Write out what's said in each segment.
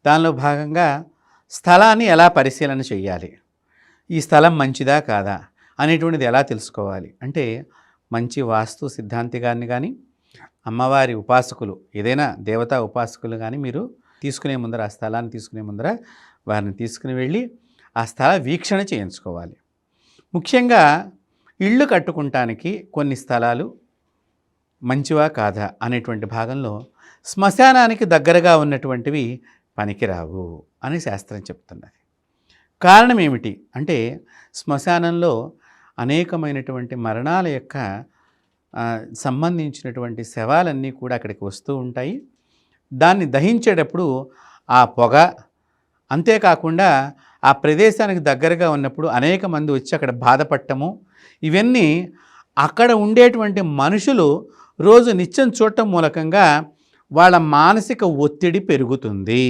దానిలో భాగంగా స్థలాన్ని ఎలా పరిశీలన చేయాలి, ఈ స్థలం మంచిదా కాదా అనేటువంటిది ఎలా తెలుసుకోవాలి అంటే, మంచి వాస్తు సిద్ధాంతి గారిని కానీ, అమ్మవారి ఉపాసకులు ఏదైనా దేవతా ఉపాసకులు కానీ మీరు తీసుకునే ముందర, ఆ స్థలాన్ని తీసుకునే ముందర వారిని తీసుకుని వెళ్ళి ఆ స్థల వీక్షణ చేయించుకోవాలి. ముఖ్యంగా ఇళ్ళు కట్టుకుంటానికి కొన్ని స్థలాలు మంచివా కాదా అనేటువంటి భాగంలో శ్మశానానికి దగ్గరగా ఉన్నటువంటివి పనికిరావు అని శాస్త్రం చెప్తున్నది. కారణం ఏమిటి అంటే, శ్మశానంలో అనేకమైనటువంటి మరణాల యొక్క సంబంధించినటువంటి శవాలన్నీ కూడా అక్కడికి వస్తూ ఉంటాయి. దాన్ని దహించేటప్పుడు ఆ పొగ, అంతేకాకుండా ఆ ప్రదేశానికి దగ్గరగా ఉన్నప్పుడు అనేక మంది వచ్చి అక్కడ బాధపడటము, ఇవన్నీ అక్కడ ఉండేటువంటి మనుషులు రోజు నిత్యం చూడటం మూలకంగా వాళ్ళ మానసిక ఒత్తిడి పెరుగుతుంది.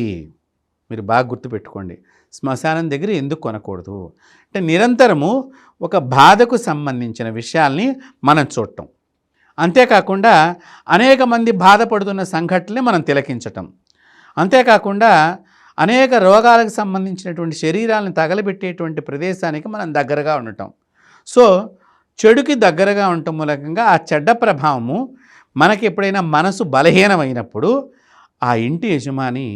మీరు బాగా గుర్తుపెట్టుకోండి, శ్మశానం దగ్గర ఎందుకు కొనకూడదు అంటే, నిరంతరము ఒక బాధకు సంబంధించిన విషయాల్ని మనం చూడటం, అంతేకాకుండా అనేక మంది బాధపడుతున్న సంఘటనల్ని మనం తిలకించటం, అంతేకాకుండా అనేక రోగాలకు సంబంధించినటువంటి శరీరాలను తగలబెట్టేటువంటి ప్రదేశానికి మనం దగ్గరగా ఉండటం. సో చెడుకి దగ్గరగా ఉండటం మూలకంగా ఆ చెడ్డ ప్రభావము మనకి ఎప్పుడైనా మనసు బలహీనమైనప్పుడు ఆ ఇంటి యజమాని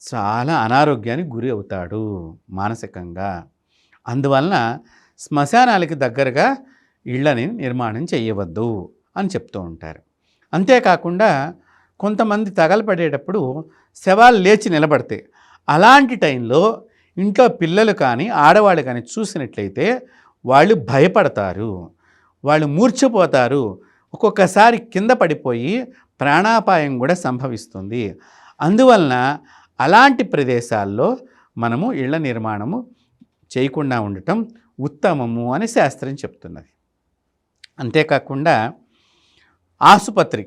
చాలా అనారోగ్యానికి గురి అవుతాడు మానసికంగా. అందువలన శ్మశానాలకి దగ్గరగా ఇళ్ళని నిర్మాణం చేయవద్దు అని చెప్తూ ఉంటారు. అంతేకాకుండా కొంతమంది తగలపడేటప్పుడు శవాలు లేచి నిలబడతాయి. అలాంటి టైంలో ఇంట్లో పిల్లలు కానీ ఆడవాళ్ళు కానీ చూసినట్లయితే వాళ్ళు భయపడతారు, వాళ్ళు మూర్ఛపోతారు, ఒక్కొక్కసారి కింద పడిపోయి ప్రాణాపాయం కూడా సంభవిస్తుంది. అందువలన అలాంటి ప్రదేశాల్లో మనము ఇళ్ల నిర్మాణము చేయకుండా ఉండటం ఉత్తమము అని శాస్త్రం చెప్తున్నది. అంతేకాకుండా ఆసుపత్రి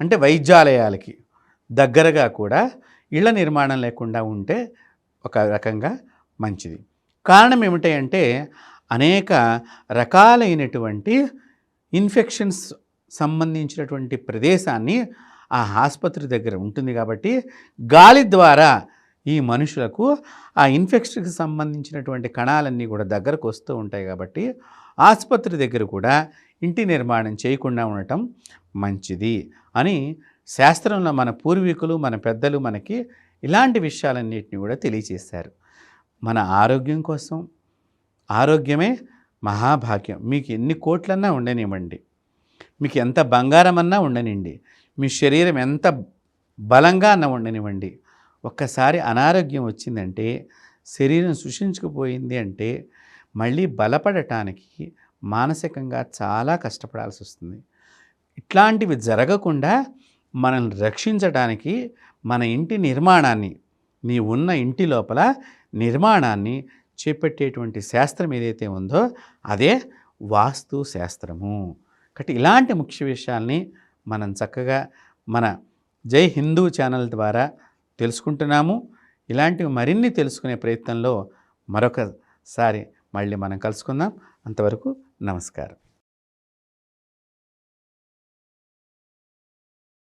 అంటే వైద్యాలయాలకి దగ్గరగా కూడా ఇళ్ల నిర్మాణం లేకుండా ఉంటే ఒక రకంగా మంచిది. కారణం ఏమిటి అంటే, అనేక రకాలైనటువంటి ఇన్ఫెక్షన్స్ సంబంధించినటువంటి ప్రదేశాన్ని ఆ ఆసుపత్రి దగ్గర ఉంటుంది కాబట్టి, గాలి ద్వారా ఈ మనుషులకు ఆ ఇన్ఫెక్షన్కి సంబంధించినటువంటి కణాలన్నీ కూడా దగ్గరకు వస్తూ ఉంటాయి. కాబట్టి ఆసుపత్రి దగ్గర కూడా ఇంటి నిర్మాణం చేయకుండా ఉండటం మంచిది అని శాస్త్రంలో మన పూర్వీకులు, మన పెద్దలు మనకి ఇలాంటి విషయాలన్నింటినీ కూడా తెలియచేశారు. మన ఆరోగ్యం కోసం, ఆరోగ్యమే మహాభాగ్యం. మీకు ఎన్ని కోట్లన్నా ఉండనివ్వండి, మీకు ఎంత బంగారం అన్నా ఉండనివ్వండి, మీ శరీరం ఎంత బలంగా అన్నా ఉండనివ్వండి, ఒక్కసారి అనారోగ్యం వచ్చిందంటే, శరీరం సృష్టించుకుపోయింది అంటే మళ్ళీ బలపడటానికి మానసికంగా చాలా కష్టపడాల్సి వస్తుంది. ఇట్లాంటివి జరగకుండా మనల్ని రక్షించడానికి మన ఇంటి నిర్మాణాన్ని, నీ ఉన్న ఇంటి లోపల నిర్మాణాన్ని చేపట్టేటువంటి శాస్త్రం ఏదైతే ఉందో అదే వాస్తు శాస్త్రము. కాబట్టి ఇలాంటి ముఖ్య విషయాల్ని మనం చక్కగా మన జై హిందూ ఛానల్ ద్వారా తెలుసుకుంటున్నాము. ఇలాంటివి మరిన్ని తెలుసుకునే ప్రయత్నంలో మరొకసారి మళ్ళీ మనం కలుసుకుందాం. అంతవరకు నమస్కారం.